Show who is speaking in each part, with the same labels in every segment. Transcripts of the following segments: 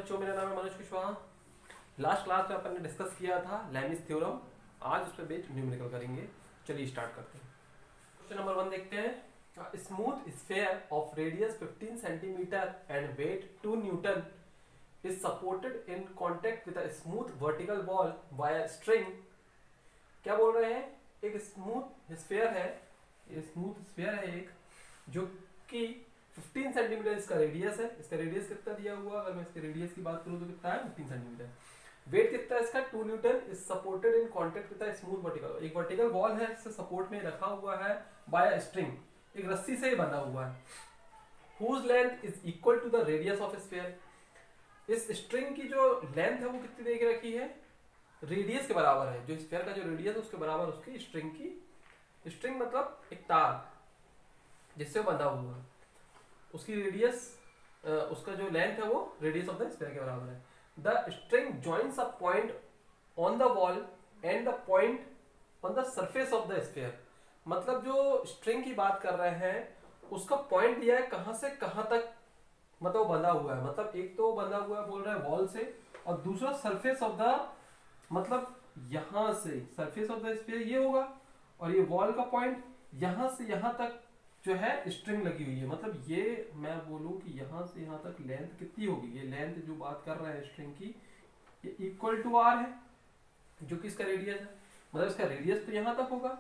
Speaker 1: बच्चों, मेरा नाम है मनोज कुशवाहा। लास्ट क्लास में अपन ने डिस्कस किया था लेमिस थ्योरम। आज उस पर बेस्ड न्यूमेरिकल करेंगे। चलिए स्टार्ट करते हैं। क्वेश्चन नंबर 1 देखते हैं। Smooth sphere of radius 15 centimetre and weight 2 newton is supported in contact with a smooth vertical wall by a string। क्या बोल रहे हैं? एक स्मूथ स्फीयर है, ये स्मूथ स्फीयर है एक, जो कि 15 सेंटीमीटर इसका रेडियस है। इसका रेडियस कितना दिया हुआ? अगर मैं इसके रेडियस की बात करूं तो कितना है? 15 सेंटीमीटर। वेट कितना है इसका? 2 Newton. Is supported in contact with a smooth vertical. एक वर्टिकल वॉल है, इससे सपोर्ट में रखा हुआ है बाय अ स्ट्रिंग, एक रस्सी से बंधा हुआ है। Whose length is equal to the radius of sphere. इस स्ट्रिंग की जो लेंथ है वो कितनी दे के रखी है? रेडियस के बराबर है। जो स्फीयर का जो रेडियस है उसके बराबर उसकी स्ट्रिंग की, स्ट्रिंग मतलब एक तार जिससे बंधा हुआ है, उसकी रेडियस, उसका जो लेंथ है वो रेडियस ऑफ द स्फीयर के बराबर है। The string joins a point on the wall and the point on the surface of the sphere. मतलब जो स्ट्रिंग की बात कर रहे हैं उसका पॉइंट दिया है कहां से कहां तक, मतलब बंधा हुआ है। मतलब एक तो बंधा हुआ है बोल रहा है वॉल से, और दूसरा सरफेस ऑफ द, मतलब यहां से सरफेस ऑफ द स्फीयर ये होगा, और ये वॉल का पॉइंट यहां से यहां तक जो है स्ट्रिंग लगी हुई है। मतलब ये मैं बोलूं कि यहां से यहां तक लेंथ कितनी होगी? ये लेंथ जो बात कर रहे हैं स्ट्रिंग की, ये इक्वल टू आर है, जो कि इसका रेडियस है। मतलब इसका रेडियस तो यहां तक होगा,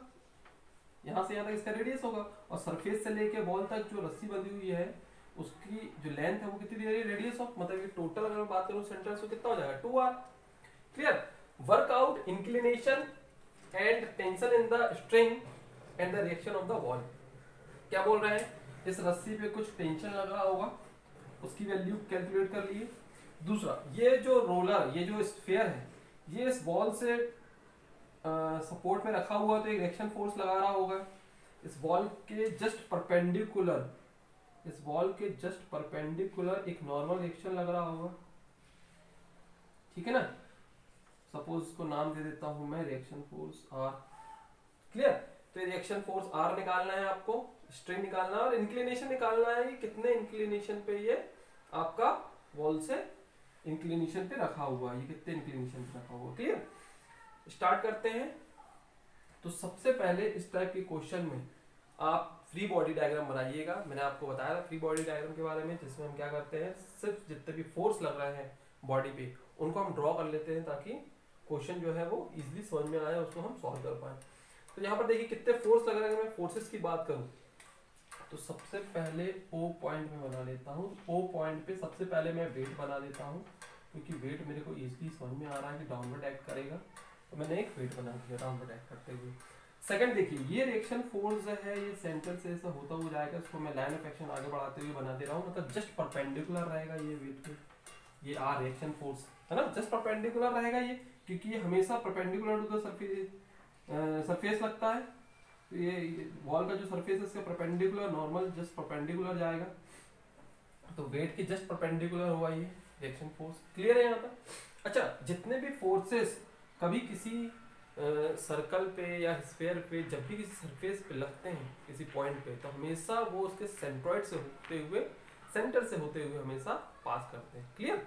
Speaker 1: यहां से यहां तक इसका रेडियस होगा, और सरफेस से लेके वॉल तक जो रस्सी बंधी हुई है उसकी जो लेंथ है वो कितनी दी जाएगी? रेडियस ऑफ, मतलब ये टोटल अगर मैं बात करूं सेंटर से कितना हो जाएगा? 2r। Clear? Workout inclination and tension in the string and the reaction of the wall. क्या बोल रहे हैं? इस रस्सी पे कुछ टेंशन लग रहा होगा, उसकी वैल्यू कैलकुलेट कर लिए। दूसरा, ये जो रोलर, ये जो स्फीयर है, ये इस वॉल से सपोर्ट में रखा हुआ, तो एक रिएक्शन फोर्स लगा रहा होगा इस वॉल के जस्ट परपेंडिकुलर, इस वॉल के जस्ट परपेंडिकुलर एक नॉर्मल रिएक्शन लग रहा होगा। ठीक है ना? सपोज इसको नाम दे देता हूं मैं रिएक्शन फोर्स आर। क्लियर? तो रिएक्शन फोर्स आर निकालना है आपको, स्ट्रिंग निकालना है, और इंक्लिनेशन निकालना है कि कितने इंक्लिनेशन पे ये आपका वॉल से इंक्लिनेशन पे रखा हुआ है, ये कितने इंक्लिनेशन पे रखा हुआ। क्लियर? स्टार्ट करते हैं। तो सबसे पहले इस टाइप के क्वेश्चन में आप फ्री बॉडी डायग्राम बनाइएगा। मैंने आपको बताया था फ्री बॉडी डायग्राम के बारे में, जिसमें हम क्या करते हैं, सिर्फ जितने भी फोर्स लग रहे हैं बॉडी पे उनको हम ड्रॉ कर लेते हैं, ताकि क्वेश्चन जो है वो इजीली समझ में आए, उसको हम सॉल्व कर पाए। तो यहाँ पर देखिए कितने फोर्स लग रहे हैं। मैं फोर्सेस की बात करूँ तो सबसे पहले ओ पॉइंट में बना लेता हूँ। ओ पॉइंट पे सबसे पहले मैं वेट बना देता हूँ, क्योंकि वेट मेरे को इजीली समझ में आ रहा है कि डाउनवर्ड एक्ट करेगा, तो मैंने एक वेट बना दिया डाउनवर्ड एक्ट करते हुए। सेकंड देखिए, ये रिएक्शन फोर्स है, ये सेंटर से ऐसा होता हुआ जाएगा, इसको मैं लाइन ऑफ एक्शन आगे बढ़ाते हुए बना दे रहा हूँ। मतलब जस्ट परपेंडिकुलर रहेगा ये वेट पे, ये आर रिएक्शन फोर्स है ना, जस्ट परपेंडिकुलर रहेगा ये, क्योंकि ये हमेशा परपेंडिकुलर टू द सरफेस लगता है। तो ये वॉल का जो सरफेस है इसका परपेंडिकुलर, नॉर्मल जस्ट परपेंडिकुलर जाएगा, तो वेट के जस्ट परपेंडिकुलर हुआ ये रिएक्शन फोर्स। क्लियर है यहाँ तक? अच्छा, जितने भी फोर्सेस कभी किसी सर्कल पे या स्फीयर पे, जब भी किसी सरफेस पे लगते हैं किसी पॉइंट पे, तो हमेशा वो उसके सेंट्रॉइड से होते हुए, सेंटर से होते हुए हमेशा पास करते हैं। क्लियर?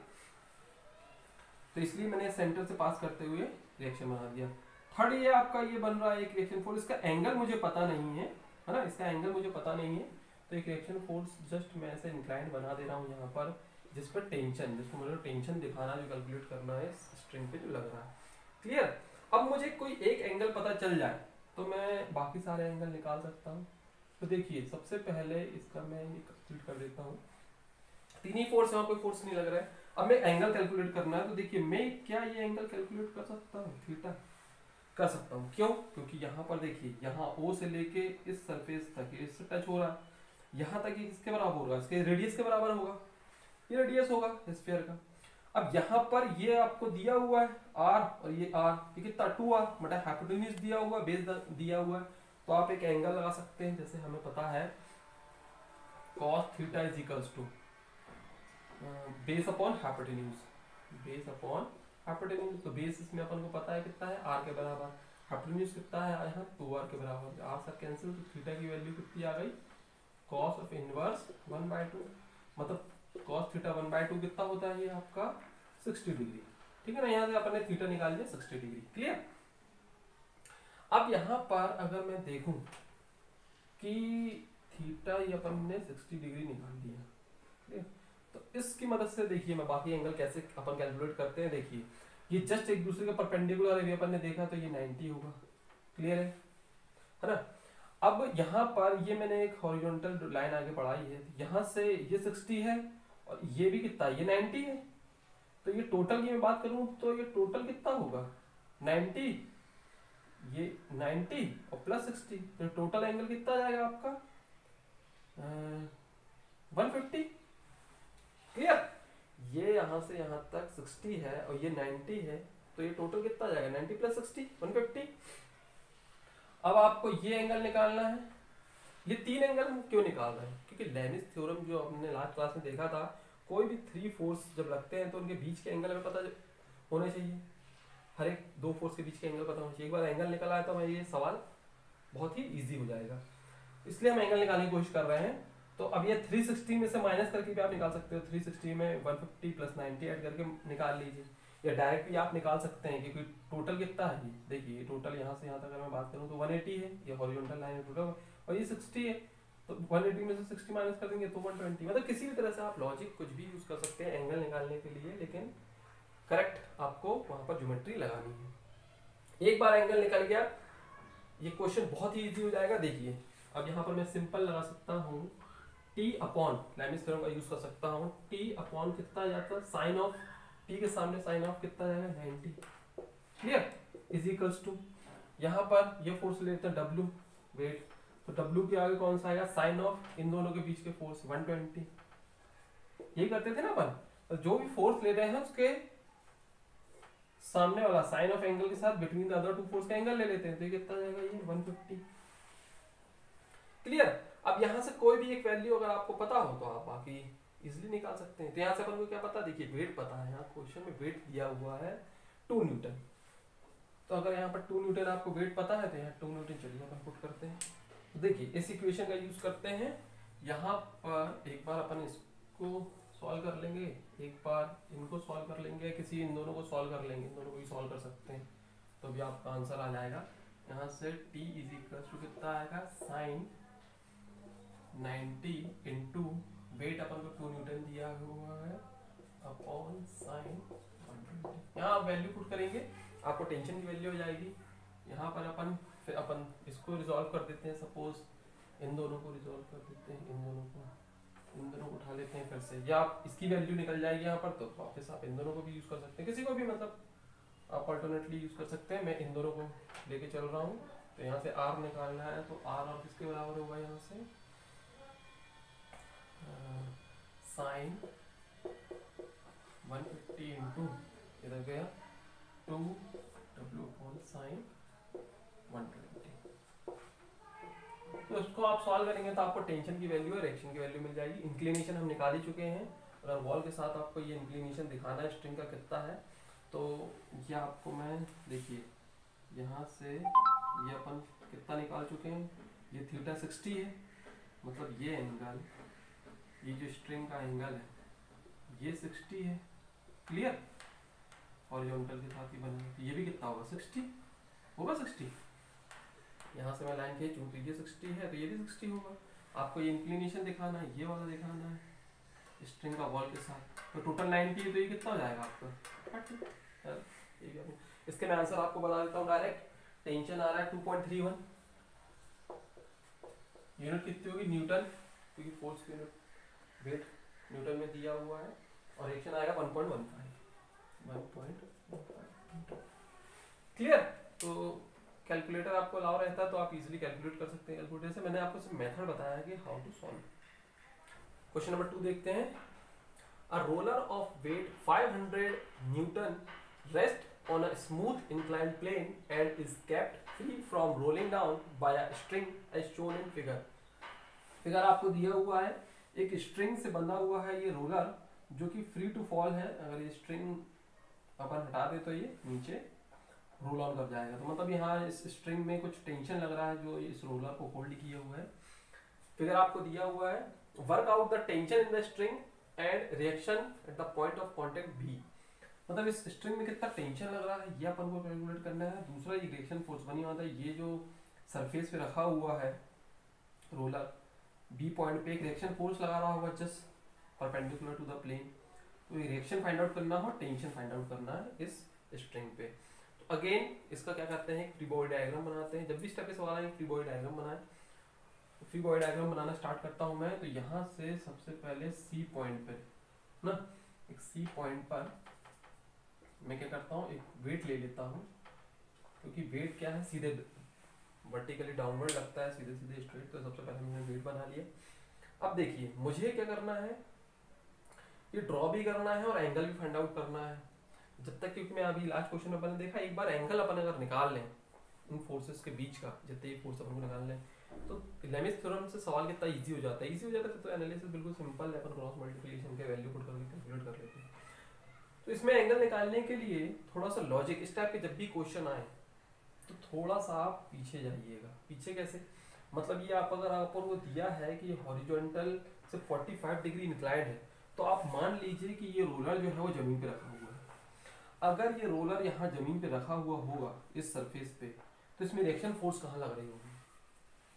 Speaker 1: तो इसलिए मैंने सेंटर से पास करते हुए रिएक्शन बना दिया। थर्ड, ये आपका ये बन रहा है एक रिएक्शन फोर्स, इसका एंगल मुझे पता नहीं है ना, इसका एंगल मुझे पता नहीं है, तो एक रिएक्शन फोर्स जस्ट मैं ऐसे इंक्लाइन बना दे रहा हूँ यहाँ पर, जिस पर टेंशन, जिसको मुझे टेंशन दिखाना, जो कैलकुलेट करना है स्ट्रिंग पे जो लग रहा है। क्लियर? अब मुझे कोई एक एंगल पता चल जाए तो मैं बाकी सारे एंगल निकाल सकता हूँ। तो देखिए सबसे पहले इसका मैं ये कैलकुलेट कर देता हूँ। तीन ही फोर्स, यहाँ कोई फोर्स नहीं लग रहा है। अब मैं एंगल कैलकुलेट करना है, तो देखिए मैं क्या ये एंगल कैलकुलेट कर सकता हूँ? थीटा कर सकता हूँ। क्यों? क्योंकि यहाँ पर देखिए, यहाँ ओ से लेके इस सरफेस तक इससे टच हो रहा है, यहाँ तक ये किसके बराबर होगा? इसके रेडियस के बराबर होगा, ये रेडियस होगा स्फीयर का। अब यहाँ पर ये आपको दिया हुआ है आर, और ये आर, ये कितना? 2r बटा हाइपोटेन्यूज दिया हुआ है, बेस दिया हुआ है, तो आप एक एंगल लगा सकते हैं। जैसे हमें पता है cos theta is equals to base upon hypotenuse, base upon hypotenuse. तो बेस इसमें अपन को पता है कितना है? r के बराबर। हाइपोटेन्यूज कितना है यहाँ? 2r के बराबर। r सर कैंसिल, तो थीटा की वैल्यू कितनी आ गई? cos ऑफ इनवर्स 1/2, मतलब cos थीटा 1/2 कितना होता है ये आपका 60 डिग्री, ठीक है ना। यहाँ से अपन ने थीटा निकाल लिया 60 डिग्री, क्लियर। अब यहाँ पर अगर मैं देखूं कि थीटा ये अपन ने 60 डिग्री निकाल दिया, क्लियर। तो इसकी मदद से देखिए मैं बाकी एंगल कैसे अपन कैलकुलेट करते हैं। देखिए ये जस्ट एक दूसरे के परपेंडिकुलर है, अपन ने देखा तो ये 90 होगा, क्लियर है ना। अब यहाँ पर ये मैंने एक हॉरिजॉन्टल लाइन आगे बढ़ाई है, यहाँ से ये 60 है और ये भी कितना है, ये 90 है। तो ये टोटल की मैं बात करूं तो ये टोटल कितना होगा 90, ये 90 और प्लस 60, तो टोटल एंगल कितना जाएगा आपका 150, क्लियर। ये यहाँ से यहाँ तक 60 है और ये 90 है, तो ये टोटल कितना जाएगा 90 प्लस 60 150। अब आपको ये एंगल निकालना है। ये तीन एंगल हम क्यों निकाल रहे हैं, क्योंकि लेमिस थ्योरम जो हमने लास्ट क्लास में देखा था, कोई भी थ्री फोर्स जब लगते हैं तो उनके बीच के एंगल हमें पता होने चाहिए, हर एक दो फोर्स के बीच के एंगल पता होना चाहिए। एक बार एंगल निकल आया तो हमें ये सवाल बहुत ही इजी हो जाएगा, इसलिए हम एंगल निकालने की कोशिश कर रहे हैं। तो अब ये 360 में से माइनस करके भी आप निकाल सकते हो, 360 में 150 प्लस 90 ऐड करके निकाल लीजिए, या डायरेक्ट भी आप निकाल सकते हैं क्योंकि टोटल कितना है। देखिए टोटल यहाँ से यहाँ तक अगर मैं बात करूँ तो 180 है, ये हॉरिजॉन्टल लाइन है टोटल, और ये 60 है, तो 180 में से 60 माइनस कर देंगे तो 120। मतलब किसी भी तरह से आप लॉजिक कुछ भी यूज कर सकते हैं एंगल निकालने के लिए, लेकिन करेक्ट आपको वहां पर ज्योमेट्री लगानी है। एक बार एंगल निकल गया ये क्वेश्चन बहुत ही इजी हो जाएगा। देखिए अब यहाँ पर मैं सिंपल लगा सकता हूँ t अपॉन लेमिस थ्योरम का यूज कर सकता हूँ, t अपॉन कितना जाता है साइन ऑफ t के सामने साइन ऑफ कितना जाएगा 90, क्लियर, इज इक्वल्स टू यहाँ पर ये फोर्स लेते हैं w वेट, तो w के आगे कौन सा आएगा साइन ऑफ इन दोनों के बीच के फोर्स 120। ये करते थे ना अपन, तो जो भी फोर्स ले रहे हैं उसके सामने वाला साइन ऑफ एंगल के साथ between the other two force का एंगल ले लेते हैं, तो ये कितना जाएगा ये 150, क्लियर। अब यहाँ से कोई भी एक वैल्यू अगर आपको पता हो तो आप बाकी इजीली निकाल सकते हैं। तो यहाँ से अपन को क्या पता, देखिए वेट पता है, यहाँ क्वेश्चन में वेट दिया हुआ है 2 न्यूटन, तो अगर यहाँ पर 2 न्यूटन आपको वेट पता है तो यहाँ 2 न्यूटन चलिए अपन पुट करते हैं। तो देखिए इस इक्वेशन का यूज करते हैं, यहाँ पर एक बार अपन इसको सॉल्व कर लेंगे, एक बार इनको सॉल्व कर लेंगे, किसी इन दोनों को सॉल्व कर लेंगे, इन दोनों को भी सॉल्व कर सकते हैं, तो भी आपका आंसर आ जाएगा। यहाँ से t इज इक्वल टू कितना आएगा साइन 90 इंटू वेट अपन को 2 न्यूटन दिया हुआ है अपॉन साइन 120। यहाँ आप वैल्यू पुट करेंगे आपको टेंशन की वैल्यू हो जाएगी। यहाँ पर अपन फिर अपन इसको रिजॉल्व कर देते हैं, सपोज इन दोनों को रिजॉल्व कर देते हैं, इन दोनों को उठा लेते हैं फिर से, या आप इसकी वैल्यू निकल जाएगी यहाँ पर, तो वापस आप इन दोनों को भी यूज कर सकते हैं, किसी को भी मतलब आप अल्टरनेटली यूज कर सकते हैं। मैं इन दोनों को लेके चल रहा हूँ, तो यहाँ से r निकालना है, तो r और किसके बराबर होगा यहाँ से साइन 150 इंटू इधर गया 2w अपॉन साइन 120। तो इसको आप सॉल्व करेंगे तो आपको टेंशन की वैल्यू और एक्शन की वैल्यू मिल जाएगी। इंक्लिनेशन हम निकाल ही चुके हैं, अगर वॉल के साथ आपको ये इंक्लिनेशन दिखाना है स्ट्रिंग का कितना है, तो ये आपको मैं देखिए यहाँ से ये अपन कितना निकाल चुके हैं, ये थीटा 60 है, मतलब ये एंगल, ये जो स्ट्रिंग का एंगल है ये 60 है, क्लियर, हॉरिजॉन्टल के साथ ही बना, ये भी कितना होगा 60 होगा 60। यहाँ से मैं लाइन खींचूं तो ये 60 है, तो ये भी 60 होगा। आपको ये इंक्लिनेशन दिखाना है, ये वाला दिखाना है स्ट्रिंग का वॉल के साथ, तो टोटल 90 है, तो ये कितना हो जाएगा आपका 30। इसके मैं आंसर आपको बता देता हूँ डायरेक्ट। टेंशन आ रहा है 2.31, यूनिट कितनी होगी न्यूटन, क्योंकि फोर्स की यूनिट वेट न्यूटन में दिया हुआ है, और एक्शन आएगा 1.15। क्लियर। तो कैलकुलेटर आपको अलाउ रहता है तो आप इजीली कैलकुलेट कर सकते हैं कैलकुलेटर से। मैंने आपको सिर्फ मेथड बताया है कि how to solve. Question number 2 देखते हैं। A roller of weight 500 newton rest on a smooth inclined plane and is kept free from rolling down by a string as shown in figure। Figure आपको दिया हुआ है, एक string से बंधा हुआ है ये रोलर जो कि फ्री टू फॉल है। अगर ये स्ट्रिंग अपन हटा दे तो ये नीचे रोल ऑन कर जाएगा, तो मतलब यहाँ इस स्ट्रिंग में कुछ टेंशन लग रहा है जो इस रोलर को होल्ड किया हुआ है। फिगर आपको दिया हुआ है, work out the tension in the string and reaction at the point of contact B. मतलब इस स्ट्रिंग में कितना टेंशन लग रहा है ये अपन को कैलकुलेट करना है। दूसरा ये रिएक्शन फोर्स बनी हुआ था, ये जो सरफेस पे रखा हुआ है रोलर बी पॉइंट पे एक रिएक्शन फोर्स लगा रहा होगा just perpendicular to the plane. तो ये रिएक्शन फाइंड आउट करना हो, टेंशन फाइंड आउट करना है इस स्ट्रिंग पे। तो अगेन इसका क्या करते हैं, फ्री बॉडी डायग्राम बनाते हैं। जब भी स्टेप पे सवाल आए फ्री बॉडी डायग्राम बनाए। तो फ्री बॉडी डायग्राम बनाना स्टार्ट करता हूँ मैं। तो यहाँ से सबसे पहले सी पॉइंट पे ना, एक सी पॉइंट पर मैं क्या करता हूँ, एक वेट ले लेता हूँ, क्योंकि वेट क्या है सीधे वर्टिकली डाउनवर्ड लगता है, सीधे सीधे स्ट्रेट। तो सबसे पहले मैंने वेट बना लिया। अब देखिए मुझे क्या करना है, ये ड्रॉ भी करना है और एंगल भी फाइंड आउट करना है। जब तक, क्योंकि मैं अभी लास्ट क्वेश्चन में अपन देखा एक बार एंगल अपन अगर निकाल लें इन फोर्सेस के बीच का, जितने ये फोर्स अपन को निकाल लें, तो लेमिस थ्योरम से सवाल कितना इजी हो जाता है। इजी हो जाता है तो एनालिसिस बिल्कुल सिंपल है, अपन क्रॉस मल्टीप्लिकेशन के वैल्यू पुट करके कैलकुलेट कर लेते हैं। तो इसमें एंगल निकालने के लिए थोड़ा सा लॉजिक, इस टाइप के जब भी क्वेश्चन आए तो थोड़ा सा आप पीछे जाइएगा। पीछे कैसे, मतलब ये आप अगर आपको को दिया है कि हॉरिजॉन्टल से 45 डिग्री इंक्लाइंड है, तो आप मान लीजिए कि ये रोलर जो है वो जमीन पे रखा हुआ है। अगर ये रोलर यहाँ जमीन पे रखा हुआ होगा इस सरफेस पे, तो इसमें रिएक्शन फोर्स कहाँ लग रही होगी।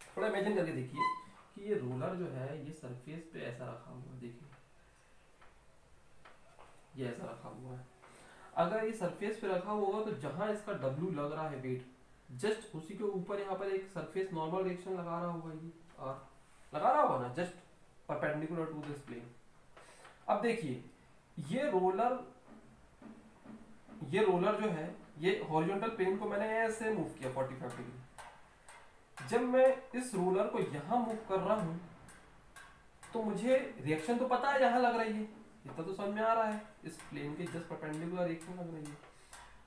Speaker 1: थोड़ा इमेजिन करके देखिए कि ये रोलर जो है ये सरफेस पे ऐसा रखा हुआ है, देखिए ये ऐसा रखा हुआ है। अगर ये सरफेस पे रखा होगा तो जहां इसका W लग रहा है वेट, जस्ट उसी के ऊपर यहाँ पर एक सरफेस नॉर्मल रिएक्शन लगा रहा होगा, ये और लगा रहा होगा ना, just perpendicular to this plane. अब देखिए ये रोलर जो है ये हॉरिजॉन्टल प्लेन को मैंने ऐसे मूव किया 45 डिग्री। जब मैं इस रोलर को यहाँ मूव कर रहा हूँ तो मुझे रिएक्शन तो पता है यहाँ लग रही है, इतना तो समझ में आ रहा है, इस प्लेन के जस्ट परपेंडिकुलर रिएक्शन लग रही है।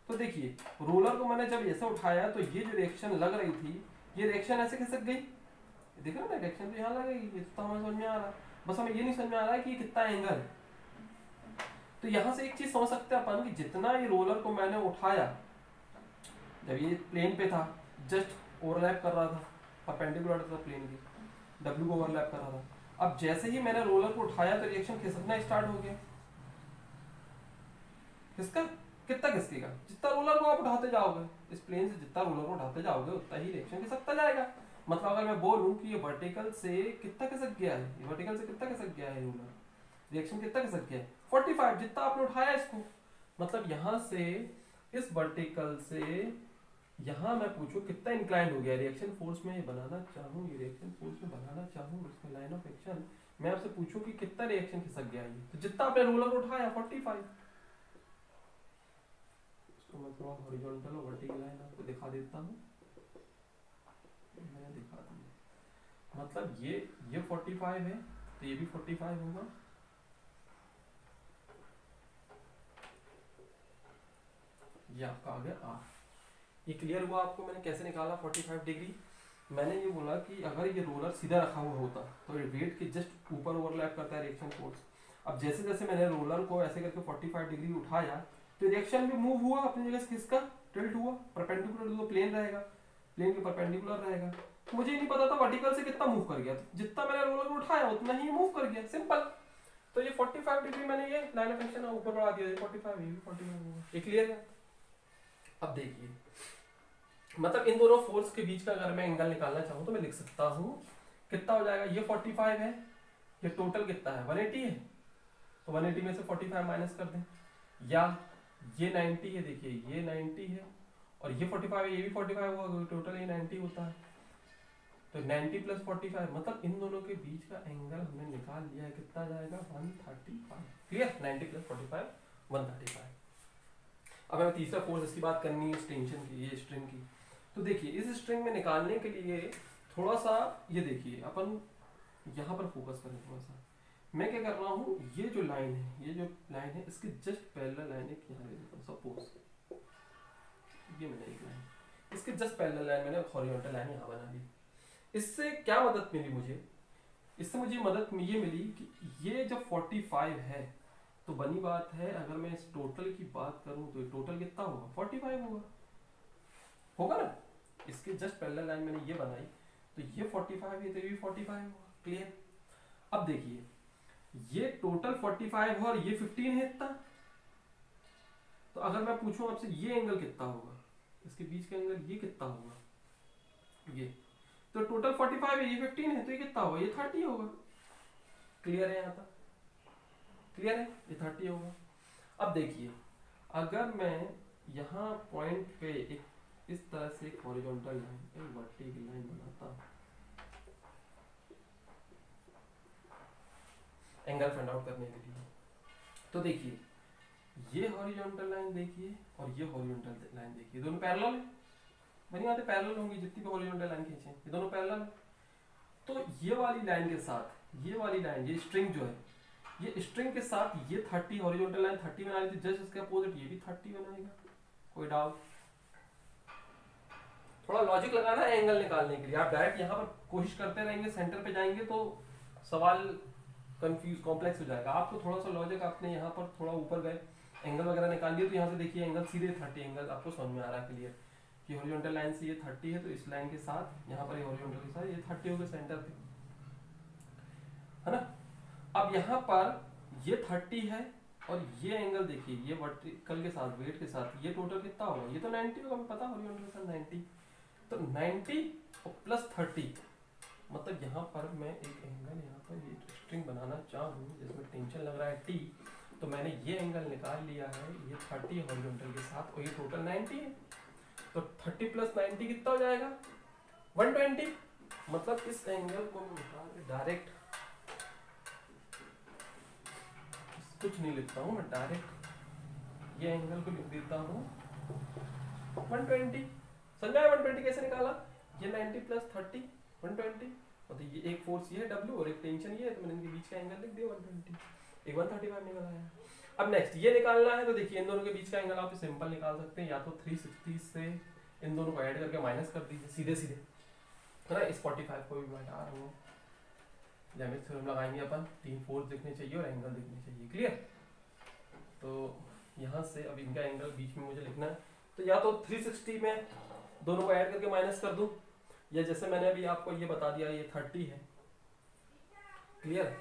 Speaker 1: तो देखिए रोलर को मैंने जब ऐसे उठाया तो ये जो रिएक्शन लग रही थी, ये रिएक्शन ऐसे खिसक गई, देख रहे हो ना, रिएक्शन तो यहाँ लगेगी, ये तो हमें समझ में आ रहा है। बस हमें ये नहीं समझ में आ रहा है कि कितना एंगल है। तो यहाँ से एक चीज समझ सकते हैं अपन कि जितना ये रोलर को मैंने उठाया, जब ये प्लेन पे था जस्ट ओवरलैप कर रहा था, परपेंडिकुलर था प्लेन की, W को ओवरलैप कर रहा था। अब जैसे ही मैंने रोलर को उठाया तो रिएक्शन खिसकना स्टार्ट हो गया। किसका कितना खिसकेगा, जितना रोलर को आप उठाते जाओगे इस प्लेन से, जितना रोलर को उठाते जाओगे उतना ही रिएक्शन खिसकता जाएगा। मतलब अगर मैं बोलूं कि ये वर्टिकल से कितना खिसक गया है, ये वर्टिकल से कितना खिसक गया है रोलर, रिएक्शन कितना खिसक गया है 45, जितना आपने उठाया इसको। मतलब यहाँ से इस वर्टिकल से यहाँ मैं पूछूं कितना इंक्लाइंड हो गया, रिएक्शन फोर्स में ये बनाना चाहूँ, ये रिएक्शन फोर्स में बनाना चाहूँ इसमें लाइन ऑफ एक्शन, मैं आपसे पूछूं कि कितना रिएक्शन खिसक गया ये, तो जितना आपने रोलर उठाया 45। इसको मैं थोड़ा हॉरिजॉन्टल और वर्टिकल लाइन आपको दिखा देता हूँ, मैंने दिखा दिया। मतलब ये 45 है तो ये भी 45 होगा, ये आपका आ गया R। ये क्लियर हुआ आपको मैंने कैसे निकाला 45 डिग्री। मैंने ये बोला कि अगर ये रोलर सीधा रखा हुआ होता तो वेट के जस्ट ऊपर ओवरलैप करता है रिएक्शन फोर्स। अब जैसे जैसे मैंने रोलर को ऐसे करके 45 डिग्री उठाया तो रिएक्शन भी मूव हुआ अपनी जगह से, किसका टिल्ट हुआ, परपेंडिकुलर टू प्लेन रहेगा, प्लेन के परपेंडिकुलर रहेगा। मुझे नहीं पता था वर्टिकल से कितना मूव कर गया, तो जितना मैंने रोलर को उठाया उतना ही मूव कर गया, सिंपल। तो ये 45 डिग्री मैंने ये लाइन ऑफ एक्शन ऊपर बढ़ा दिया, 45 ये भी 45 होगा, ये क्लियर है। अब देखिए मतलब इन दोनों फोर्स के बीच का अगर मैं एंगल निकालना चाहूँ तो मैं लिख सकता हूँ कितना हो जाएगा, ये 45 है, ये टोटल कितना है 180 है, तो 180 में से 45 माइनस कर दें, या ये 90 है, देखिए ये 90 है और ये 45 है, ये भी 45 होगा, टोटल ये 90 होता है। तो 90 प्लस 45 मतलब इन दोनों के बीच का एंगल हमने निकाल लिया है, कितना जाएगा 135। Clear, 90 plus 45 135। अब हमें तीसरा फोर्स इसकी बात करनी है, इस टेंशन की, ये स्ट्रिंग की। तो देखिए इस स्ट्रिंग में निकालने के लिए थोड़ा सा ये देखिए अपन यहाँ पर फोकस करें थोड़ा सा। मैं क्या कर रहा हूँ, ये जो लाइन है, ये जो लाइन है इसके जस्ट पैरेलल लाइन है, यहाँ ले लेता हूँ सपोज ये मैंने एक लाइन, इसके जस्ट पैरेलल लाइन मैंने हॉरिजॉन्टल लाइन यहाँ बना ली। इससे क्या मदद मिली मुझे, इससे मुझे मदद ये मिली कि ये जब 45 है तो बनी बात है अगर मैं इस टोटल की बात करूं तो टोटल कितना होगा 45 होगा ना। इसके जस्ट पैरेलल लाइन मैंने ये बनाई तो ये 45 है तो ये भी 45 होगा, क्लियर। अब देखिए ये टोटल 45 है और ये 15 है इतना। तो अगर मैं पूछूं आपसे ये एंगल कितना होगा, इसके बीच का एंगल ये कितना होगा, ये तो टोटल 45 है, ये 15 है, तो ये कितना होगा, ये 30 होगा। क्लियर है यहाँ तक? क्लियर है, ये 30 होगा। अब देखिए अगर मैं यहाँ पॉइंट पे एक इस तरह से एक हॉरिजॉन्टल लाइन, एक वर्टिकल लाइन बनाता हूँ एंगल फाइंड आउट करने के लिए, तो देखिए ये हॉरिजॉन्टल लाइन देखिए और ये हॉरिजॉन्टल लाइन देखिए, दोनों पैरेलल है, बनी बात है, पैरेलल होंगी जितनी भी हॉरिजॉन्टल लाइन खींचे, ये दोनों पैरेलल है। तो ये वाली लाइन के साथ ये वाली लाइन, ये स्ट्रिंग जो है, ये स्ट्रिंग के साथ ये 30 हॉरिजॉन्टल लाइन 30 बना रही थी, जस्ट इसके अपोजिट ये भी 30 बनाएगा। कोई डाउट? थोड़ा लॉजिक लगाना है एंगल निकालने के लिए। आप डायरेक्ट यहाँ पर कोशिश करते रहेंगे, सेंटर पे जाएंगे तो सवाल कंफ्यूज कॉम्प्लेक्स हो जाएगा। आपको थोड़ा सा लॉजिक, आपने यहाँ पर थोड़ा ऊपर गए, एंगल वगैरह निकाल दिए, तो यहाँ से देखिए एंगल सीधे 30 एंगल आपको समझ में आ रहा है क्लियर कि हॉरिजॉन्टल लाइन से ये 30 है, तो इस लाइन के साथ यहाँ पर ये हॉरिजॉन्टल के साथ ये 30 हो गए सेंटर पे, है ना। अब यहाँ पर ये 30 है और ये एंगल देखिए, ये वर्टिकल के साथ वेट के साथ ये टोटल कितना होगा, ये तो 90 होगा, हमें पता हॉरिजॉन्टल के साथ 90, तो 90 और प्लस 30, मतलब यहाँ पर मैं एक एंगल यहाँ पर ये स्ट्रिंग बनाना चाहूँ जिसमें टेंशन लग रहा है T, तो मैंने ये एंगल निकाल लिया है, ये 30 हॉरिजॉन्टल के साथ और ये टोटल 90 है, तो 30 प्लस 90 कितना हो जाएगा, 120। मतलब इस एंगल को मैं डायरेक्ट कुछ नहीं लिखता हूँ, मैं डायरेक्ट ये एंगल को लिख देता हूँ 120। समझा 120 कैसे निकाला, ये 90 प्लस 30 120, और तो ये एक फोर्स ये है W और एक टेंशन ये है, तो मैंने इनके बीच का एंगल लिख दिया 120, एक 135 निकल आया। अब नेक्स्ट ये निकालना है, तो देखिए इन दोनों के बीच का एंगल आप सिंपल निकाल सकते हैं, या तो 360 से इन दोनों को ऐड करके माइनस कर दीजिए सीधे सीधे, है ना। इस 45 को भी मैं हटा रहा हूँ, लिमिट थ्योरम लगाएंगे अपन, 3 फोर्स दिखने चाहिए और एंगल दिखने चाहिए, क्लियर। तो यहाँ से अब इनका एंगल बीच में मुझे लिखना है, तो या तो 360 में दोनों को ऐड करके माइनस कर दूं, या जैसे मैंने अभी आपको ये बता दिया ये 30 है, क्लियर।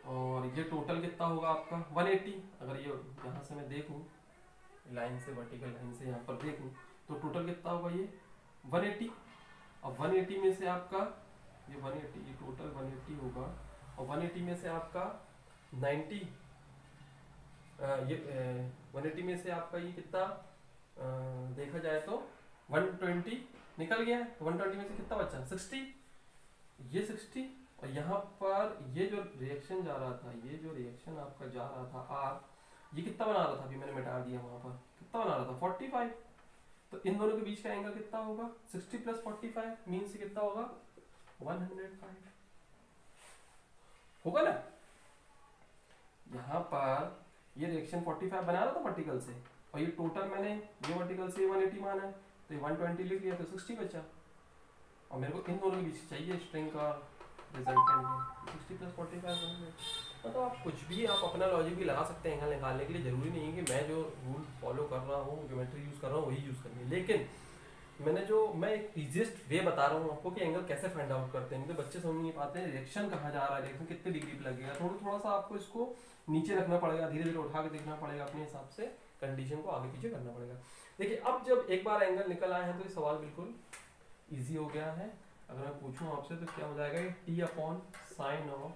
Speaker 1: और ये टोटल कितना होगा आपका 180। अगर ये यहाँ से मैं देखूं लाइन से, वर्टिकल लाइन से यहाँ पर देखूं, तो टोटल कितना होगा ये 180। और 180 में से आपका ये 180, ये टोटल 180 होगा, और 180 में से आपका 90 ये 180 में से आपका ये कितना देखा जाए तो 120 निकल गया है, तो 120 में से कितना बचा 60, ये 60, और यहाँ पर ये जो रिएक्शन जा रहा था, ये जो रिएक्शन आपका जा रहा था R, ये कितना बना रहा था, अभी मैंने मिटा दिया, वहां पर कितना बना रहा था 45, तो इन दोनों के बीच का एंगल कितना होगा 60 प्लस 45 मीन्स कितना होगा 105 होगा ना। यहाँ पर ये रिएक्शन 45 बना रहा था वर्टिकल से, और ये टोटल मैंने ये वर्टिकल से 180 माना है, तो ये 120 लिख लिया, तो 60 बचा, और मेरे को इन दोनों के बीच चाहिए स्ट्रिंग का रिजल्टेंट 60 प्लस 45। मतलब आप कुछ भी, आप अपना लॉजिक भी लगा सकते हैं एंगल निकालने के लिए, जरूरी नहीं है कि मैं जो रूल फॉलो कर रहा हूँ, ज्योमेट्री यूज कर रहा हूँ वही यूज करनी है, लेकिन मैं एक इजीएस्ट वे बता रहा हूँ आपको कि एंगल कैसे फाइंड आउट करते हैं। तो बच्चे समझ नहीं पाते हैं रिएक्शन कहाँ जा रहा है, रिएक्शन कितने डिग्री पे लगेगा, थोड़ा सा आपको इसको नीचे रखना पड़ेगा, धीरे धीरे उठा के देखना पड़ेगा, अपने हिसाब से कंडीशन को आगे पीछे करना पड़ेगा। देखिए अब जब एक बार एंगल निकल आए हैं तो ये सवाल बिल्कुल ईजी हो गया है। अगर मैं पूछूं आपसे तो क्या हो जाएगा, T upon sine of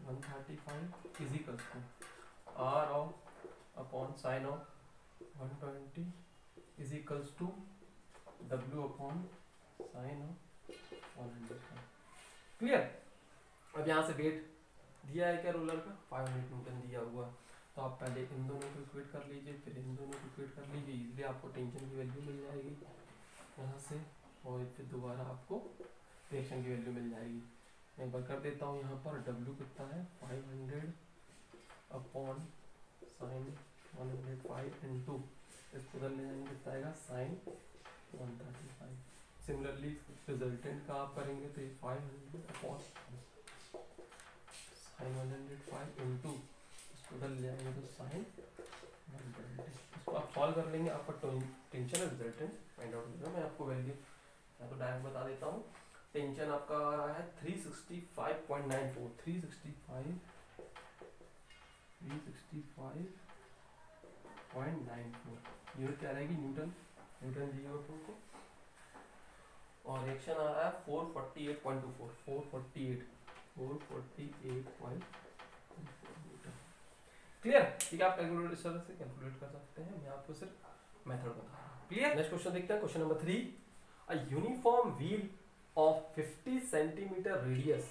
Speaker 1: 135 is equal to R of upon sine of 120 is equals to W upon sine of 105। Clear. अब यहाँ से वेट दिया है क्या रोलर का 500 न्यूटन दिया हुआ, तो आप पहले इन दोनों को इक्वेट कर लीजिए, फिर इन दोनों को इक्वेट कर लीजिए, इजीली आपको टेंशन की वैल्यू मिल जाएगी यहाँ से, और फिर दोबारा आपको रिएक्शन की वैल्यू मिल जाएगी। मैं एक बार कर देता हूँ, यहाँ पर W कितना है 500 अपॉन साइन 105 इंटू इसको उधर ले जाएंगे कितना आएगा साइन 135। सिमिलरली रिजल्टेंट का आप करेंगे तो 500 अपॉन साइन 105 इंटू इसको उधर ले जाएंगे तो साइन 120। इसको आप सॉल्व कर लेंगे, आपका टेंशन है रिजल्टेंट फाइंड आउट होगा। मैं आपको वैल्यू मैं तो डायरेक्ट बता देता हूँ, टेंशन आपका आ रहा है 365.94, 365.94 यूनिट क्या रहेगी, न्यूटन, न्यूटन दिया हुआ तुमको। और रिएक्शन आ रहा है 448.24, 448.24 न्यूटन। क्लियर? ठीक है, आप कैलकुलेटर से कैलकुलेट कर सकते हैं, मैं आपको सिर्फ मेथड बता रहा हूँ। क्लियर? नेक्स्ट क्वेश्चन देखते हैं, question number 3। A uniform wheel of 50 centimeter radius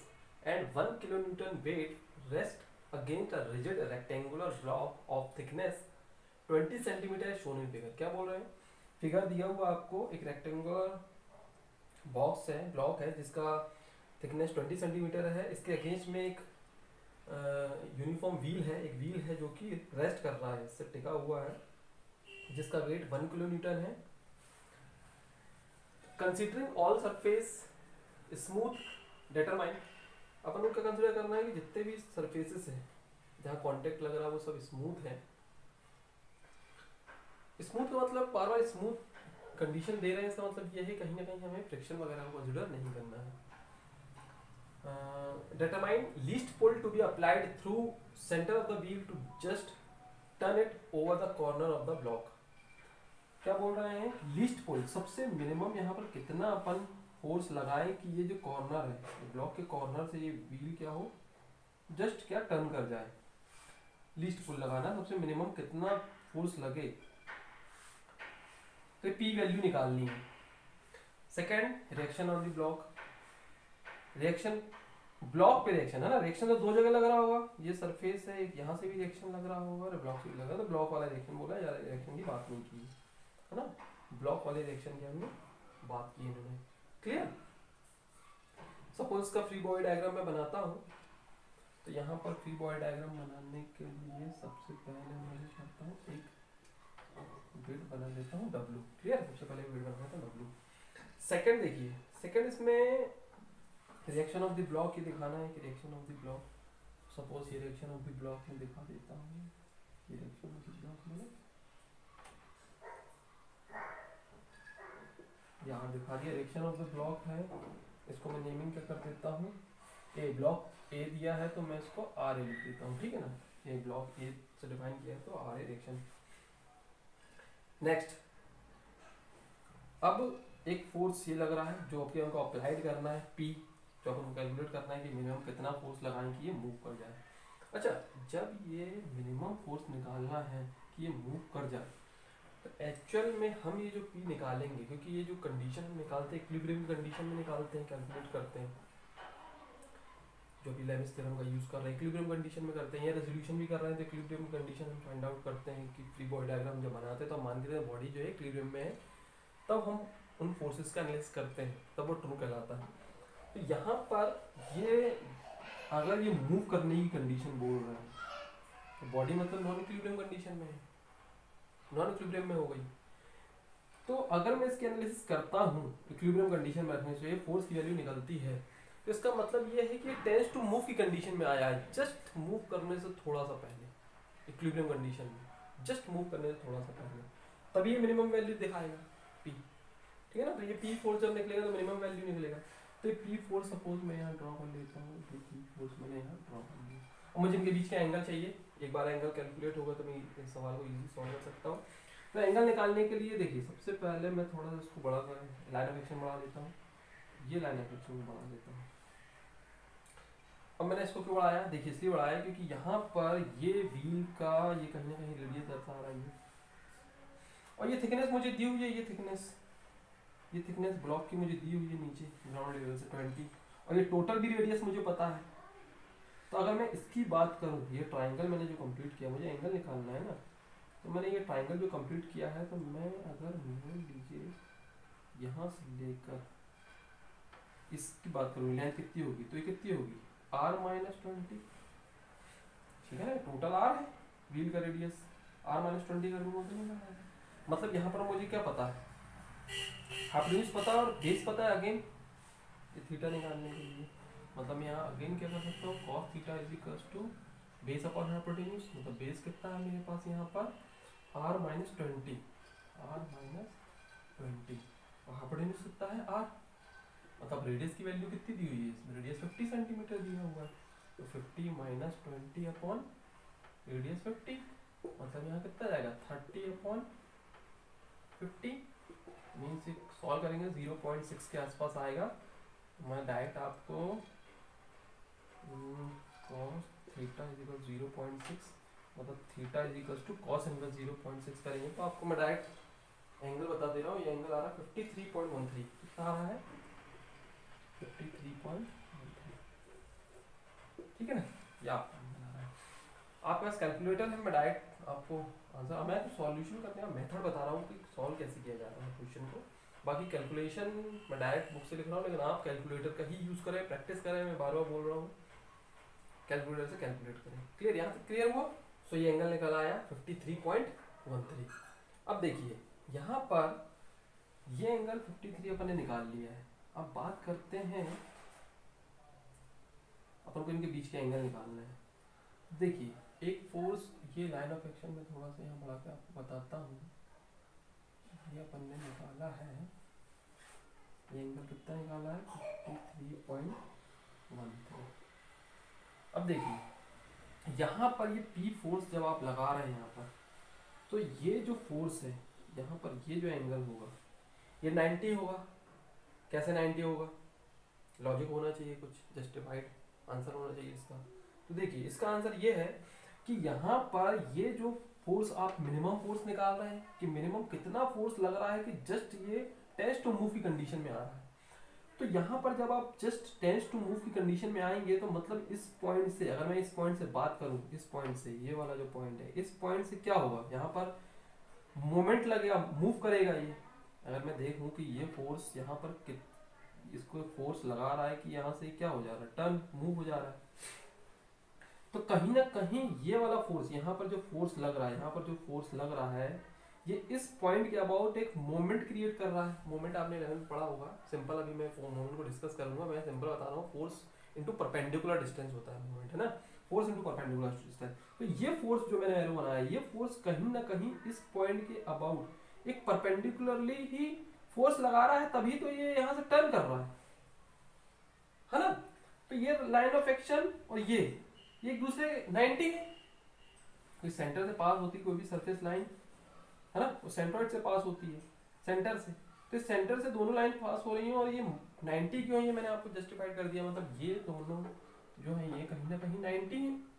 Speaker 1: and 1 kilonewton weight rest against a rigid rectangular block of thickness 20 centimeter है shown in figure। क्या बोल रहे हैं, फिगर दिया हुआ आपको, एक रेक्टेंगुलर बॉक्स है, ब्लॉक है जिसका थिकनेस 20 सेंटीमीटर है, इसके अगेंस्ट में एक यूनिफॉर्म व्हील है, एक व्हील है जो कि रेस्ट कर रहा है, इससे टिका हुआ है, जिसका वेट 1 किलो न्यूटन है। Considering all surface smooth determine, अपन को क्या कंसीडर करना है कि जितने भी सरफेसेस हैं जहाँ कांटेक्ट लग रहा है वो सब स्मूथ है। स्मूथ का मतलब बार बार स्मूथ कंडीशन दे रहे हैं, इसका मतलब ये है कहीं ना कहीं हमें फ्रिक्शन वगैरह को कंसीडर नहीं करना है। Determine least pull to be applied through centre of the wheel to just turn it over the corner of the block. क्या बोल रहे हैं, लीस्ट पुल, सबसे मिनिमम यहाँ पर कितना अपन फोर्स लगाएं कि ये जो कॉर्नर है, ब्लॉक के कॉर्नर से ये व्हील क्या हो, जस्ट क्या टर्न कर जाए। लीस्ट पुल लगाना, सबसे मिनिमम कितना फोर्स लगे, तो पी वैल्यू निकालनी है। Second, reaction on the block, reaction block पे रिएक्शन है ना, रिएक्शन तो दो जगह लग रहा होगा, ये सरफेस है, एक यहाँ से भी रिएक्शन लग रहा होगा और ब्लॉक से भी लग रहा है, तो ब्लॉक वाला रिएक्शन बोला, या रिएक्शन की बात नहीं की है ना, ब्लॉक वाले रिएक्शन की हमने बात की इन्होंने। क्लियर? सपोज का फ्री बॉडी डायग्राम मैं बनाता हूँ, तो यहाँ पर फ्री बॉडी डायग्राम बनाने के लिए सबसे पहले मैं करता हूँ एक ग्रिड बना लेता हूँ W। क्लियर? सबसे पहले ग्रिड बनाता हूँ W। सेकंड देखिए, सेकंड इसमें रिएक्शन ऑफ द ब्लॉक ये दिखाना है कि reaction of the block, suppose ये रिएक्शन ऑफ द ब्लॉक में दिखा देता हूँ, ये रिएक्शन ऑफ द ब्लॉक में यहाँ दिखा दिया, रिएक्शन ऑफ द ब्लॉक है, इसको मैं नेमिंग क्या कर देता हूँ, ए, ब्लॉक ए दिया है तो मैं इसको आर ए लिख देता हूँ, ठीक है ना, ये ब्लॉक ए से डिफाइन किया है तो आर ए रिएक्शन। नेक्स्ट, अब एक फोर्स ये लग रहा है जो कि हमको अप्लाइड करना है, पी, जो हमको कैलकुलेट करना है कि मिनिमम कितना फोर्स लगाएं कि ये मूव कर जाए। अच्छा, जब ये मिनिमम फोर्स निकालना है कि ये मूव कर जाए, तो एक्चुअल में हम ये जो पी निकालेंगे, क्योंकि ये जो कंडीशन हम निकालते हैं इक्विलिब्रियम कंडीशन में निकालते हैं, कैलकुलेट करते हैं, जो भी लेविस थ्योरम का यूज कर रहे हैं इक्विलिब्रियम कंडीशन में करते हैं, या रेजोल्यूशन भी कर रहे हैं तो इक्विलिब्रियम कंडीशन हम फाइंड आउट करते हैं कि फ्री बॉडी डायग्राम जब बनाते हैं तो हम मान के बॉडी जो है इक्विलिब्रियम में है, तब हम उन फोर्सेस का एनालिसिस करते हैं, तब वो ट्रू कहलाता है। तो यहाँ पर ये अगर ये मूव करने की कंडीशन बोल रहा है, तो बॉडी मतलब नॉन इक्विलिब्रियम कंडीशन में है, नॉन इक्विलिब्रियम में हो गई। तो अगर मैं इसकी एनालिसिस करता हूँ इक्विलिब्रियम कंडीशन में रखने से फोर्स की वैल्यू निकलती है, तो इसका मतलब ये है कि टेंस टू मूव की कंडीशन में आया है, जस्ट मूव करने से थोड़ा सा पहले, इक्विलिब्रियम कंडीशन में जस्ट मूव करने से थोड़ा सा पहले, तभी ये मिनिमम वैल्यू दिखाएगा पी, ठीक है ना। तो ये पी फोर्स जब निकलेगा तो मिनिमम वैल्यू निकलेगा। तो ये पी फोर्स सपोज मैं यहाँ ड्रॉ कर लेता हूँ, तो पी फोर्स मैंने यहाँ ड्रॉ कर लिया, और मुझे इनके बीच का एंगल चाहिए, एक बार एंगल कैलकुलेट होगा तो मैं इस सवाल को इजीली सॉल्व कर सकता हूँ। तो एंगल निकालने के लिए देखिए, सबसे पहले मैं थोड़ा सा इसको बड़ा कर, लाइन ऑफ एक्शन बढ़ा देता हूँ, ये लाइन ऑफ एक्शन बढ़ा देता हूँ। अब मैंने इसको क्यों बढ़ाया, देखिए इसलिए बढ़ाया क्योंकि यहाँ पर ये व्हील का ये कहीं ना कहीं रेडियस दर्शा रहा है, और ये थिकनेस मुझे दी हुई है, ये थिकनेस ब्लॉक की मुझे दी हुई है नीचे ग्राउंड लेवल से 20, और ये टोटल भी रेडियस मुझे पता है। तो अगर मैं इसकी बात करूँ, ये ट्राइंगल मैंने जो कंप्लीट किया, मुझे एंगल निकालना है ना, तो मैंने ये ट्राइंगल जो कंप्लीट किया है, तो मैं अगर मान लीजिए यहाँ से लेकर इसकी बात करूँ, लेंथ कितनी होगी, तो ये कितनी होगी r माइनस 20, ठीक है ना, टोटल r है व्हील का रेडियस, r माइनस 20 कर दूंगा तो मतलब यहाँ पर मुझे क्या पता है, हाइपोटेन्यूज पता और बेस पता है। अगेन ये थीटा निकालने के लिए मतलब मैं यहाँ अगेन क्या कर सकता हूँ, cos theta is equals to base upon hypotenuse, मतलब बेस कितना है मेरे पास यहाँ पर r माइनस 20, और हाइपोटेन्यूज कितना है r, मतलब रेडियस की वैल्यू कितनी दी हुई है इसमें, रेडियस 50 सेंटीमीटर दिया हुआ है, तो 50 माइनस 20 अपॉन रेडियस 50, मतलब यहाँ कितना जाएगा 30 अपॉन 50, मीन्स सॉल्व करेंगे 0.6 के आसपास आएगा। मैं डायरेक्ट आपको cos थीटा इज इक्वल 0.6, मतलब theta is equal to cos inverse 0.6 करेंगे तो आपको मैं डायरेक्ट एंगल बता दे रहा हूँ। ये एंगल आ रहा है 53.13, कितना आ रहा है 53.13, ठीक है ना। या आपके पास कैलकुलेटर है, मैं डायरेक्ट आपको आंसर, मैं तो सॉल्यूशन करने का मेथड बता रहा हूँ कि सॉल्व कैसे किया जाता है क्वेश्चन को। बाकी कैलकुलेशन मैं डायरेक्ट बुक से लिख रहा हूँ, लेकिन आप कैलकुलेटर का ही यूज़ करें, प्रैक्टिस करें, मैं बार बार बोल रहा हूँ कैलकुलेटर से कैलकुलेट करें। क्लियर, यहाँ तक क्लियर हुआ। सो ये एंगल निकल आया 53.13। अब देखिए यहाँ पर ये एंगल 53 अपन ने निकाल लिया है। अब बात करते हैं, अपन को इनके बीच के एंगल निकालना है। देखिए एक फोर्स, ये लाइन ऑफ एक्शन में थोड़ा सा यहाँ बढ़ा के आपको बताता हूँ, ये अपन ने निकाला है, ये एंगल कितना निकाला है 53.13। अब देखिए यहाँ पर ये P फोर्स जब आप लगा रहे हैं यहाँ पर, तो ये जो फोर्स है यहाँ पर, ये जो एंगल होगा ये 90 होगा। कैसे 90 होगा, लॉजिक होना चाहिए, कुछ जस्टिफाइड आंसर होना चाहिए इसका। तो देखिए इसका आंसर ये है कि यहाँ पर ये जो फोर्स आप मिनिमम फोर्स निकाल रहे हैं कि मिनिमम कितना फोर्स लग रहा है कि जस्ट ये टेंस टू मूव की कंडीशन में आ रहा है। तो यहाँ पर जब आप जस्ट टेंस टू मूव की कंडीशन में आएंगे तो मतलब इस पॉइंट से, अगर मैं इस पॉइंट से बात करूं, इस पॉइंट से, ये वाला जो पॉइंट है, इस पॉइंट से क्या होगा, यहाँ पर मोमेंट लगेगा, मूव करेगा ये। अगर मैं देखूं कि ये फोर्स यहाँ पर इसको फोर्स लगा रहा है कि यहाँ से क्या हो जा रहा है, टर्न मूव हो जा रहा है, तो कहीं ना कहीं ये वाला फोर्स, यहाँ पर जो फोर्स लग रहा है, यहाँ पर जो फोर्स लग रहा है, ये इस पॉइंट के अबाउट एक मोमेंट क्रिएट कर रहा है। मोमेंट आपने 11 में पढ़ा होगा, सिंपल, अभी मैं मोमेंट को डिस्कस करूंगा, मैं सिंपल बता रहा हूँ, फोर्स इनटू परपेंडिकुलर डिस्टेंस होता है मोमेंट, है ना, फोर्स इनटू परपेंडिकुलर डिस्टेंस। तो ये फोर्स जो मैंने एरो बनाया, ये फोर्स कहीं ना कहीं इस पॉइंट के अबाउट एक परपेंडिकुलरली ही फोर्स लगा रहा है, तभी तो ये यहाँ से टर्न कर रहा है ना। तो ये लाइन ऑफ एक्शन और ये एक दूसरे 90 है, कोई सेंटर से पास होती कोई भी सरफेस लाइन, है ना, वो सेंट्रोइड से पास होती है, सेंटर से, तो इस सेंटर से दोनों लाइन पास हो रही हैं, और ये 90 क्यों है मैंने आपको जस्टिफाइड कर दिया, मतलब ये दोनों जो है ये कहीं ना कहीं 90 है।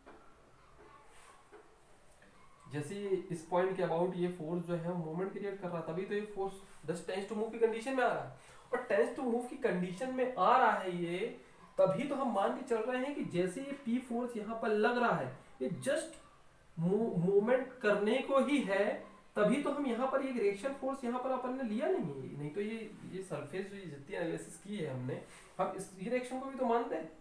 Speaker 1: जैसे इस पॉइंट के अबाउट ये फोर्स जो है मोमेंट क्रिएट कर रहा है, तभी तो ये force just tends to move की कंडीशन में आ रहा है, और टेंस टू मूव की कंडीशन में आ रहा है ये, तभी तो हम मान के चल रहे हैं कि जैसे ये P फोर्स यहाँ पर लग रहा है, ये जस्ट मूवमेंट करने को ही है, तभी तो हम यहाँ पर एक रिएक्शन फोर्स यहाँ पर अपन ने लिया नहीं तो ये सरफेस जो जितनी एनालिसिस की है हमने, हम इस रिएक्शन को भी तो मानते हैं।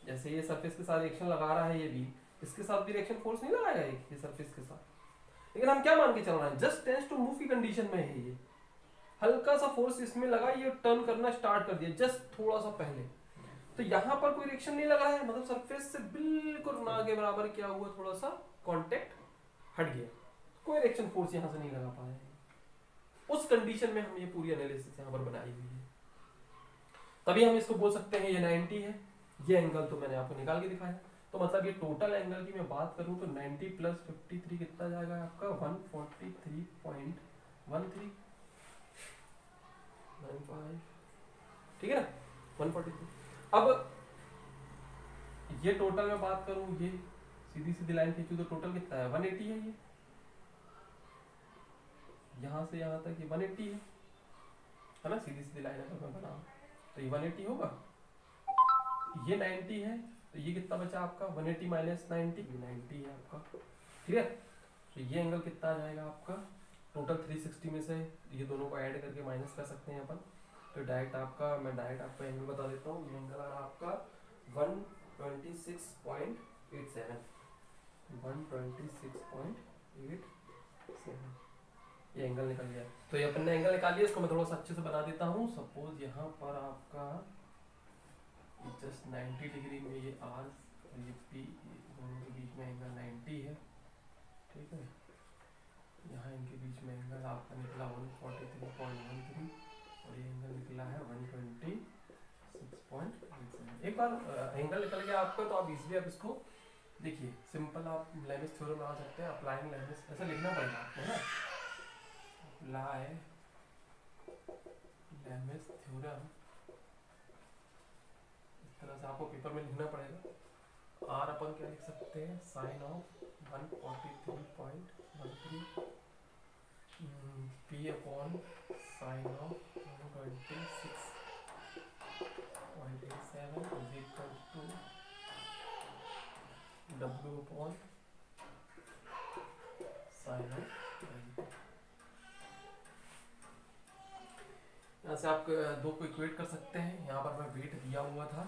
Speaker 1: जैसे ये सरफेस के साथ रिएक्शन लगा रहा है, ये भी इसके साथ भी रिएक्शन फोर्स नहीं लगाएगा ये सरफेस के साथ, लेकिन हम क्या मान के चल रहे हैं, जस्ट टेंस टू मूव की कंडीशन में है, ये हल्का सा फोर्स इसमें लगा, ये टर्न करना स्टार्ट कर दिया जस्ट थोड़ा सा पहले, तो यहाँ पर कोई रिएक्शन नहीं लग रहा है, मतलब सरफेस से बिल्कुल ना के बराबर क्या हुआ, थोड़ा सा कांटेक्ट हट गया, कोई रिएक्शन फोर्स यहाँ से नहीं लगा पाया है। उस कंडीशन में हम ये पूरी एनालिसिस यहाँ पर बनाई हुई है, तभी हम इसको बोल सकते हैं ये 90 है। ये एंगल तो मैंने आपको निकाल के दिखाया, तो मतलब ये टोटल एंगल की मैं बात करूं तो 90 प्लस 53 कितना जाएगा आपका 143.13, ठीक है ना, 143। अब ये टोटल में बात करूं, ये सीधी सीधी लाइन खींचू तो टोटल कितना है 180 है, ये यहां से यहां तक ये 180 है ना, सीधी सीधी लाइन अगर मैं बनाऊं तो ये 180 होगा, ये 90 है, तो ये कितना बचा आपका 180 माइनस 90 है आपका, ठीक है। तो ये एंगल कितना आ जाएगा आपका, टोटल 360 में से ये दोनों को ऐड करके माइनस कर सकते हैं अपन, तो डायरेक्ट आपका, मैं डायरेक्ट आपको एंगल बता देता हूँ, ये एंगल आ रहा आपका 126.87, 126.87, ये एंगल निकल गया। तो ये अपन ने एंगल निकाल लिया, इसको मैं थोड़ा सा अच्छे से बना देता हूँ। सपोज यहाँ पर आपका जस्ट 90 डिग्री में ये आर और ये पी दोनों के बीच में एंगल 90 है, ठीक है। यहाँ इनके बीच में एंगल आपका निकला 143.13 और ये एंगल निकला है 126.87, 0.87। एक बार एंगल निकल गया आपका तो आप इजीली आप इसको देखिए, सिंपल आप लेमिस थ्योरम लगा सकते हैं। अप्लाइंग लेमिस ऐसा लिखना पड़ेगा आपको ना, अप्लाई लेमिस थ्योरम, इस तरह से आपको पेपर में लिखना पड़ेगा। आर अपन क्या लिख सकते हैं, sine of 143.13 P upon sine of 126.87 is equal to W upon sine of 90। यहाँ से आप दो को इक्वेट कर सकते हैं। यहाँ पर मैं वेट दिया हुआ था,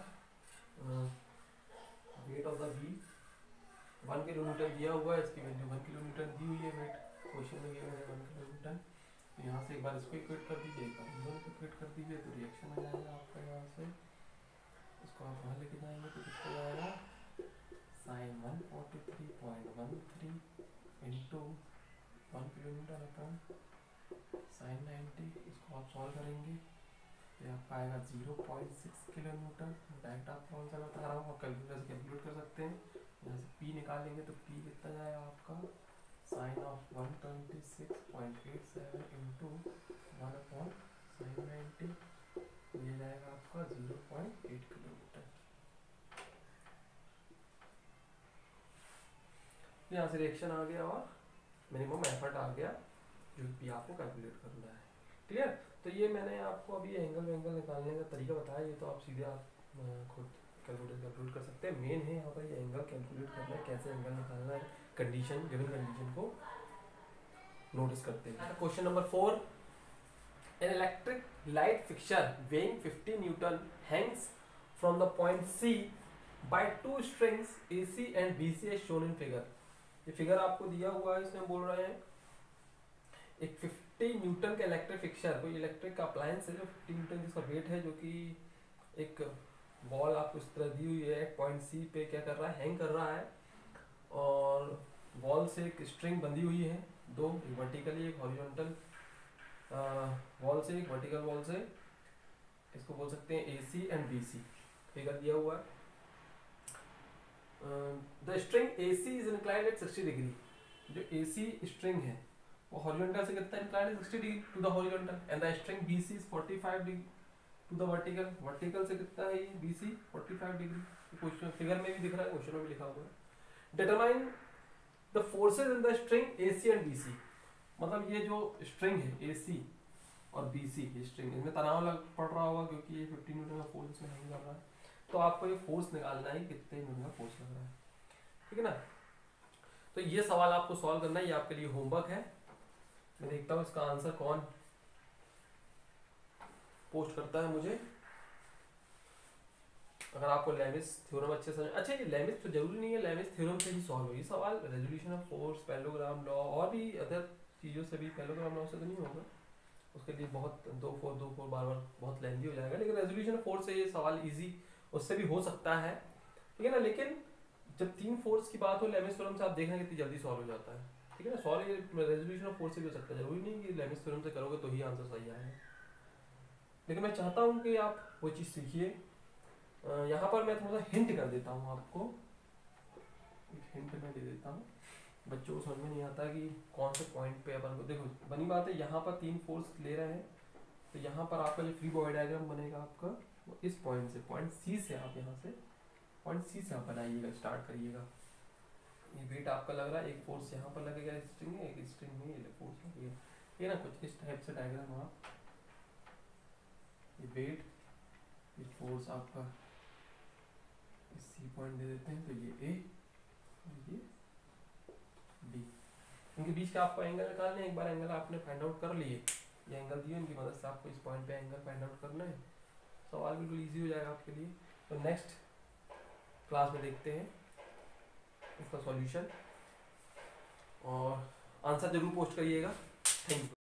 Speaker 1: weight of the wheel 1 kilometre दिया हुआ है, इसकी वैल्यू 1 किलोमीटर दी हुई है, वेट क्वेश्चन में दिया है 1 किलोमीटर। तो यहाँ से एक बार इसको इक्वेट कर दीजिए, एक बार इधर को इक्वेट कर दीजिए, तो रिएक्शन आ जाएगा आपका। यहाँ से इसको आप वहाँ लेके जाएंगे तो कितना जाएगा, sine 143.13 into 1 kilometre upon sine 90। इसको आप सॉल्व करेंगे तो आपका आएगा 0.6 किलोमीटर। डायरेक्ट आप कौन सा बता रहा हूँ, आप कैलकुलेटर से कैलकुलेट कर सकते हैं। यहाँ से P निकालेंगे तो P कितना जाएगा आपका, sine of 126.87 into 1 upon sine 90, ये जाएगा आपका 0.8 किलोमीटर। यहाँ से रिएक्शन आ गया और मिनिमम एफर्ट आ गया जो भी आपको कैलकुलेट करना है। ठीक है, तो ये मैंने आपको अभी एंगल निकालने का तरीका बताया, ये तो आप सीधे आप खुद कैलकुलेट कर सकते हैं। मेन है यहाँ पर ये एंगल कैलकुलेट करना है, कैसे एंगल निकालना है, कंडीशन गिवन कंडीशन को नोटिस करते हैं। Question number 4, an electric light fixture weighing 50 Newton Hanks from the point C by 2 strings AC and BC as shown in figure। ये फिगर आपको दिया हुआ है, इसमें बोल रहे हैं एक 50 न्यूटन का इलेक्ट्रिक फिक्सचर, कोई इलेक्ट्रिक का अप्लायंस है जो 50 न्यूटन जिसका वेट है, जो कि एक बॉल आपको इस तरह दी हुई है, पॉइंट सी पे क्या कर रहा है, हैंग कर रहा है, और बॉल से एक स्ट्रिंग बंधी हुई है, दो, एक वर्टिकली एक हॉरिजॉन्टल बॉल से, एक वर्टिकल बॉल से। इसको बोल सकते हैं AC एंड BC। फिगर दिया हुआ है, the string AC is inclined at 60 degree. जो AC स्ट्रिंग है वो हॉरिजॉन्टल से कितना इंक्लाइंड है, 60 degree to the horizontal, and the string BC is 45 degree to the vertical. Vertical से कितना है ये BC 45 डिग्री। क्वेश्चन फिगर में भी दिख रहा है, क्वेश्चन में भी लिखा हुआ है। Determine the forces in the string AC and BC। मतलब ये जो स्ट्रिंग है AC और BC, ये स्ट्रिंग, इनमें तनाव लग पड़ रहा होगा क्योंकि ये 50 न्यूटन का फोर्स इसमें हैंग कर रहा है। तो आपको ये फोर्स निकालना है कितने न्यूटन का फोर्स लग रहा है। ठीक है ना, तो ये सवाल आपको सॉल्व करना है, ये आपके लिए होमवर्क है। मैं देखता हूँ इसका आंसर कौन पोस्ट करता है मुझे। अगर आपको लेमिस थ्योरम अच्छे से, अच्छा ये लेमिस तो जरूरी नहीं है लेमिस थ्योरम से ही सॉल्व हो ये सवाल, resolution of force, parallelogram law और भी अदर चीज़ों से भी, पैरेललोग्राम लॉ से तो नहीं होगा, उसके लिए बहुत 2 4 बार बहुत लेंथी हो जाएगा, लेकिन रेजोल्यूशन ऑफ फोर्स से ये सवाल इजी उससे भी हो सकता है। ठीक है ना, लेकिन जब 3 फोर्स की बात हो लेमिस थ्योरम से आप देखना कितनी जल्दी सॉल्व हो जाता है। ठीक है ना, सॉल्व ये रेजोल्यूशन ऑफ फोर्स से भी हो सकता है, जरूरी नहीं कि लेमिस थ्योरम से करोगे तो ही आंसर सही आएगा। लेकिन मैं चाहता हूँ कि आप वो चीज़ सीखिए। यहाँ पर मैं थोड़ा सा हिंट कर देता हूँ आपको, एक हिंट मैं दे देता हूँ, बच्चों को समझ में नहीं आता कि कौन से पॉइंट पे अपन को, देखो बनी बात है, यहाँ पर 3 फोर्स ले रहे हैं, तो यहाँ पर आपका जो फ्री बॉडी डायग्राम बनेगा आपका वो इस पॉइंट से, पॉइंट सी से आप यहाँ से पॉइंट सी से आप बनाइएगा, स्टार्ट करिएगा। ये वेट आपका लग रहा है, एक फोर्स यहाँ पर लगेगा स्ट्रिंग में, एक स्ट्रिंग में ये फोर्स लगेगा, ये ना कुछ इस टाइप से डायग्राम आप, ये वेट, ये फोर्स आपका इस सी पॉइंट दे देते हैं, तो ये ए और ये बी, इनके बीच का आपको एंगल निकालना है। एक बार एंगल आपने फाइंड आउट कर लिए, ये एंगल दिए, इनकी मदद से आपको इस पॉइंट पे एंगल फाइंड आउट करना है, सवाल बिल्कुल इजी हो जाएगा आपके लिए। तो नेक्स्ट क्लास में देखते हैं इसका सॉल्यूशन, और आंसर जरूर पोस्ट करिएगा। Thank you.